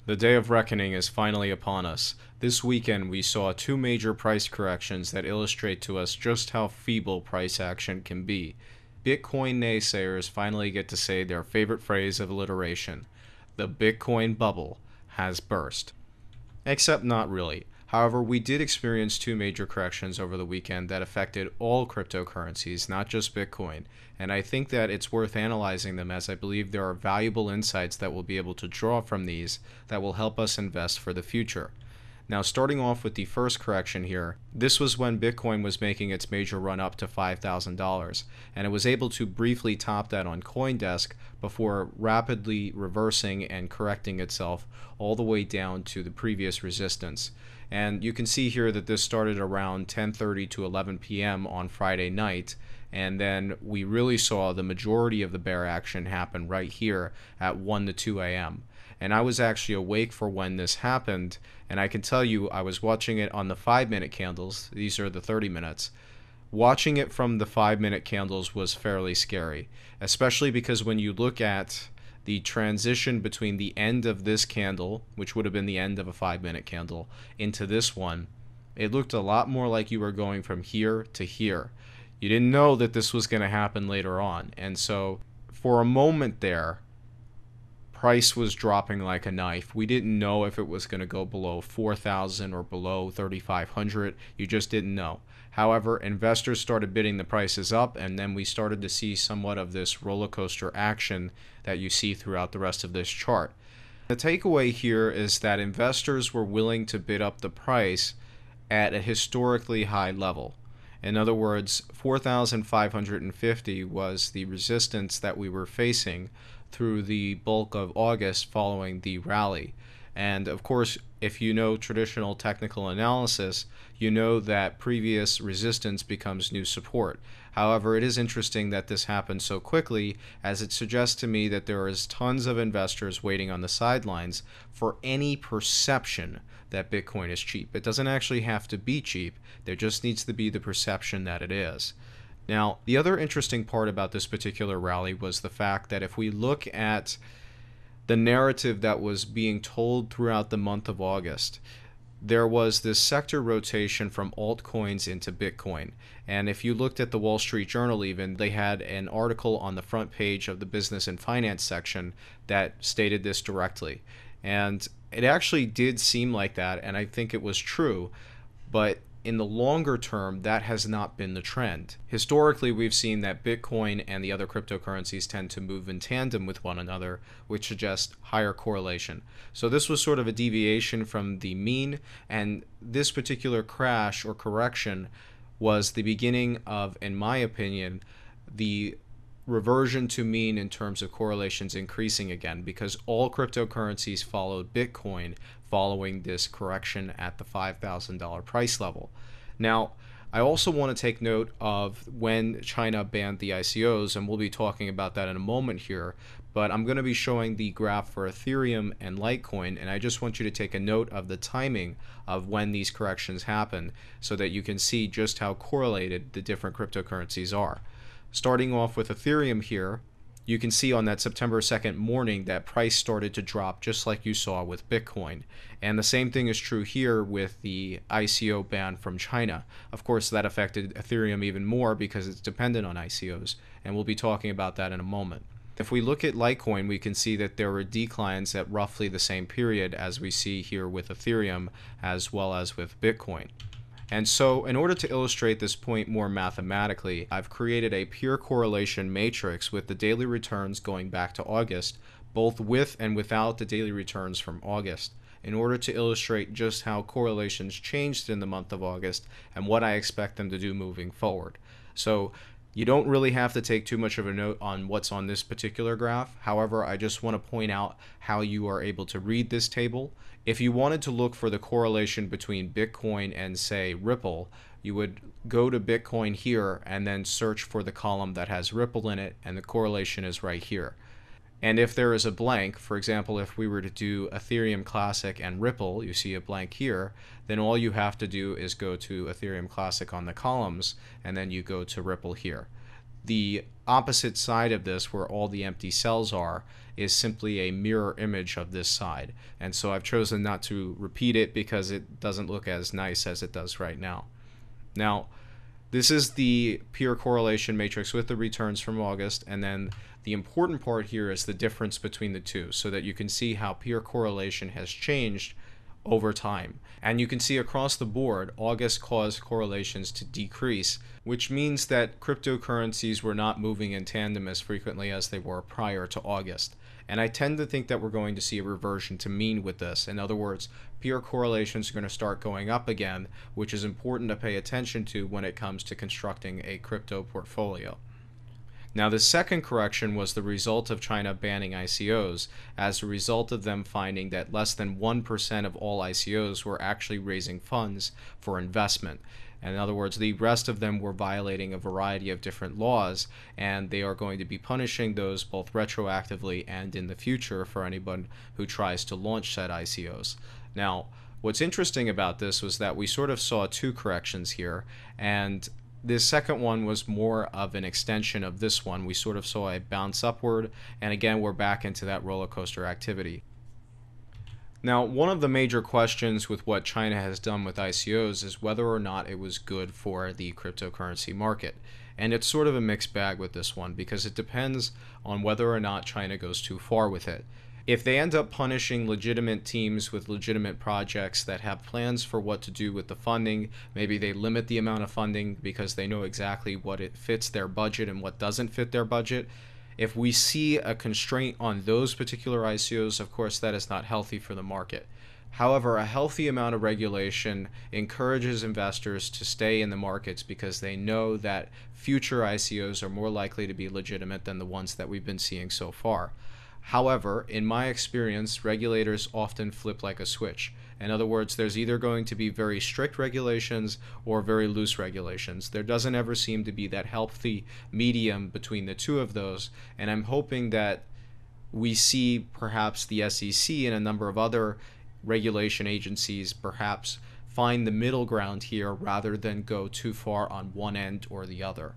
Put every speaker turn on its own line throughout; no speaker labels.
The day of reckoning is finally upon us. This weekend we saw two major price corrections that illustrate to us just how feeble price action can be. Bitcoin naysayers finally get to say their favorite phrase of alliteration. The Bitcoin bubble has burst. Except not really. However, we did experience two major corrections over the weekend that affected all cryptocurrencies, not just Bitcoin, and I think that it's worth analyzing them as I believe there are valuable insights that we'll be able to draw from these that will help us invest for the future. Now, starting off with the first correction here, this was when Bitcoin was making its major run up to $5,000, and it was able to briefly top that on CoinDesk before rapidly reversing and correcting itself all the way down to the previous resistance. And you can see here that this started around 10:30 to 11 p.m. on Friday night, and then we really saw the majority of the bear action happen right here at 1 to 2 a.m. And I was actually awake for when this happened, and I can tell you I was watching it on the 5-minute candles. These are the 30 minutes. Watching it from the 5-minute candles was fairly scary, especially because when you look at the transition between the end of this candle, which would have been the end of a 5-minute candle, into this one, it looked a lot more like you were going from here to here. You didn't know that this was going to happen later on, and so for a moment there, price was dropping like a knife. We didn't know if it was going to go below 4,000 or below 3,500. You just didn't know. However, investors started bidding the prices up, and then we started to see somewhat of this roller coaster action that you see throughout the rest of this chart. The takeaway here is that investors were willing to bid up the price at a historically high level. In other words, 4,550 was the resistance that we were facing through the bulk of August following the rally. And of course, if you know traditional technical analysis, you know that previous resistance becomes new support. However, it is interesting that this happened so quickly, as it suggests to me that there is tons of investors waiting on the sidelines for any perception that Bitcoin is cheap. It doesn't actually have to be cheap. There just needs to be the perception that it is. Now, the other interesting part about this particular rally was the fact that if we look at the narrative that was being told throughout the month of August, there was this sector rotation from altcoins into Bitcoin. And if you looked at the Wall Street Journal even, they had an article on the front page of the business and finance section that stated this directly. And it actually did seem like that, and I think it was true, but in the longer term, that has not been the trend. Historically, we've seen that Bitcoin and the other cryptocurrencies tend to move in tandem with one another, which suggests higher correlation. So this was sort of a deviation from the mean, and this particular crash or correction was the beginning of, in my opinion, the reversion to mean in terms of correlations increasing again, because all cryptocurrencies followed Bitcoin following this correction at the $5,000 price level. Now, I also want to take note of when China banned the ICOs, and we'll be talking about that in a moment here, but I'm going to be showing the graph for Ethereum and Litecoin, and I just want you to take a note of the timing of when these corrections happen so that you can see just how correlated the different cryptocurrencies are. Starting off with Ethereum here, you can see on that September 2nd morning that price started to drop just like you saw with Bitcoin. And the same thing is true here with the ICO ban from China. Of course, that affected Ethereum even more because it's dependent on ICOs, and we'll be talking about that in a moment. If we look at Litecoin, we can see that there were declines at roughly the same period as we see here with Ethereum as well as with Bitcoin. And so in order to illustrate this point more mathematically, I've created a pure correlation matrix with the daily returns going back to August, both with and without the daily returns from August, in order to illustrate just how correlations changed in the month of August and what I expect them to do moving forward. So you don't really have to take too much of a note on what's on this particular graph. However, I just want to point out how you are able to read this table. If you wanted to look for the correlation between Bitcoin and, say, Ripple, you would go to Bitcoin here and then search for the column that has Ripple in it, and the correlation is right here. And if there is a blank, for example, if we were to do Ethereum Classic and Ripple, you see a blank here, then all you have to do is go to Ethereum Classic on the columns, and then you go to Ripple here. The opposite side of this, where all the empty cells are, is simply a mirror image of this side. And so I've chosen not to repeat it because it doesn't look as nice as it does right now. Now, this is the peer correlation matrix with the returns from August, and then the important part here is the difference between the two, so that you can see how peer correlation has changed over time. And you can see across the board, August caused correlations to decrease, which means that cryptocurrencies were not moving in tandem as frequently as they were prior to August. And I tend to think that we're going to see a reversion to mean with this. In other words, peer correlations are going to start going up again, which is important to pay attention to when it comes to constructing a crypto portfolio. Now, the second correction was the result of China banning ICOs, as a result of them finding that less than 1% of all ICOs were actually raising funds for investment. In other words, the rest of them were violating a variety of different laws, and they are going to be punishing those both retroactively and in the future for anyone who tries to launch said ICOs. Now, what's interesting about this was that we sort of saw two corrections here, and this second one was more of an extension of this one. We sort of saw a bounce upward, and again, we're back into that roller coaster activity. Now, one of the major questions with what China has done with ICOs is whether or not it was good for the cryptocurrency market. And it's sort of a mixed bag with this one, because it depends on whether or not China goes too far with it. If they end up punishing legitimate teams with legitimate projects that have plans for what to do with the funding, maybe they limit the amount of funding because they know exactly what it fits their budget and what doesn't fit their budget. If we see a constraint on those particular ICOs, of course, that is not healthy for the market. However, a healthy amount of regulation encourages investors to stay in the markets because they know that future ICOs are more likely to be legitimate than the ones that we've been seeing so far. However, in my experience, regulators often flip like a switch. In other words, there's either going to be very strict regulations or very loose regulations. There doesn't ever seem to be that healthy medium between the two of those, and I'm hoping that we see perhaps the SEC and a number of other regulation agencies perhaps find the middle ground here rather than go too far on one end or the other.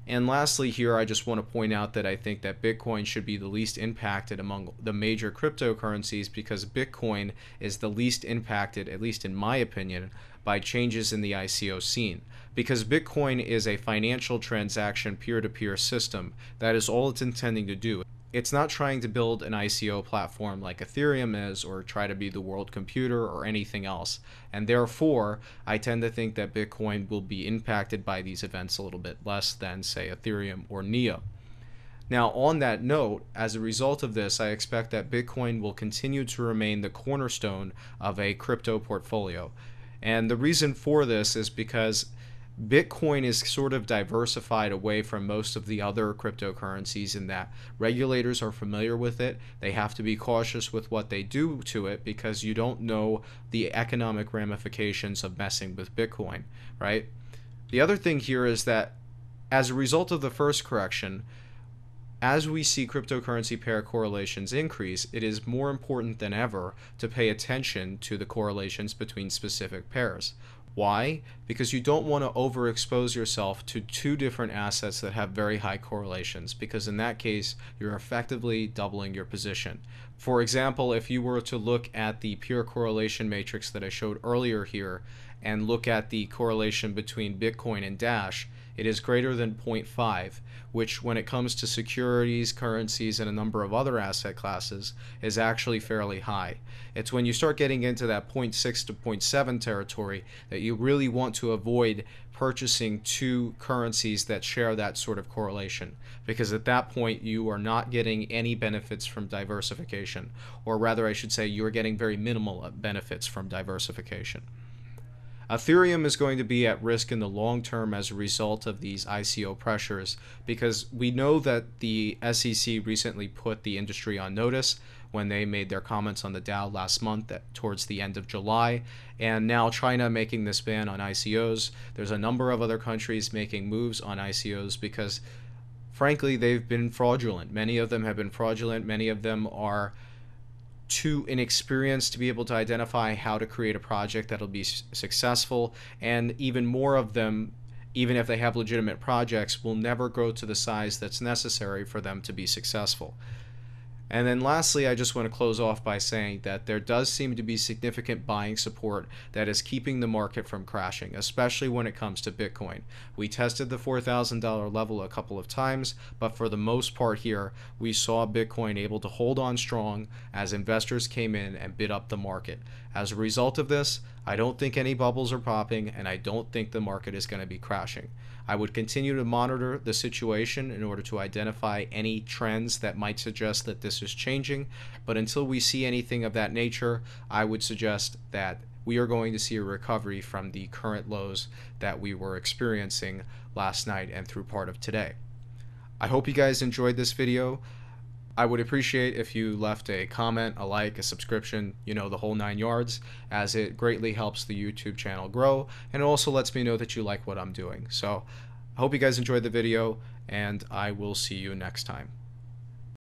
And lastly here, I just want to point out that I think that Bitcoin should be the least impacted among the major cryptocurrencies because Bitcoin is the least impacted, at least in my opinion, by changes in the ICO scene. Because Bitcoin is a financial transaction peer-to-peer system. That is all it's intending to do. It's not trying to build an ICO platform like Ethereum is, or try to be the world computer or anything else. And therefore, I tend to think that Bitcoin will be impacted by these events a little bit less than, say, Ethereum or NEO. Now, on that note, as a result of this, I expect that Bitcoin will continue to remain the cornerstone of a crypto portfolio. And the reason for this is because Bitcoin is sort of diversified away from most of the other cryptocurrencies in that regulators are familiar with it. They have to be cautious with what they do to it because you don't know the economic ramifications of messing with Bitcoin, right? The other thing here is that as a result of the first correction, as we see cryptocurrency pair correlations increase, it is more important than ever to pay attention to the correlations between specific pairs. Why? Because you don't want to overexpose yourself to two different assets that have very high correlations, because in that case, you're effectively doubling your position. For example, if you were to look at the pure correlation matrix that I showed earlier here and look at the correlation between Bitcoin and Dash, it is greater than 0.5, which when it comes to securities, currencies, and a number of other asset classes is actually fairly high. It's when you start getting into that 0.6 to 0.7 territory that you really want to avoid purchasing two currencies that share that sort of correlation, because at that point you are not getting any benefits from diversification, or rather I should say you are getting very minimal benefits from diversification. Ethereum is going to be at risk in the long term as a result of these ICO pressures, because we know that the SEC recently put the industry on notice when they made their comments on the DAO last month towards the end of July, and now China making this ban on ICOs. There's a number of other countries making moves on ICOs because frankly they've been fraudulent. Many of them have been fraudulent. Many of them are too inexperienced to be able to identify how to create a project that'll be successful, and even more of them even if they have legitimate projects, will never grow to the size that's necessary for them to be successful. And then lastly, I just want to close off by saying that there does seem to be significant buying support that is keeping the market from crashing, especially when it comes to Bitcoin. We tested the $4,000 level a couple of times, but for the most part here, we saw Bitcoin able to hold on strong as investors came in and bid up the market. As a result of this, I don't think any bubbles are popping, and I don't think the market is going to be crashing. I would continue to monitor the situation in order to identify any trends that might suggest that this is changing, but until we see anything of that nature, I would suggest that we are going to see a recovery from the current lows that we were experiencing last night and through part of today. I hope you guys enjoyed this video. I would appreciate if you left a comment, a like, a subscription, the whole 9 yards, as it greatly helps the YouTube channel grow, and it also lets me know that you like what I'm doing. So I hope you guys enjoyed the video, and I will see you next time.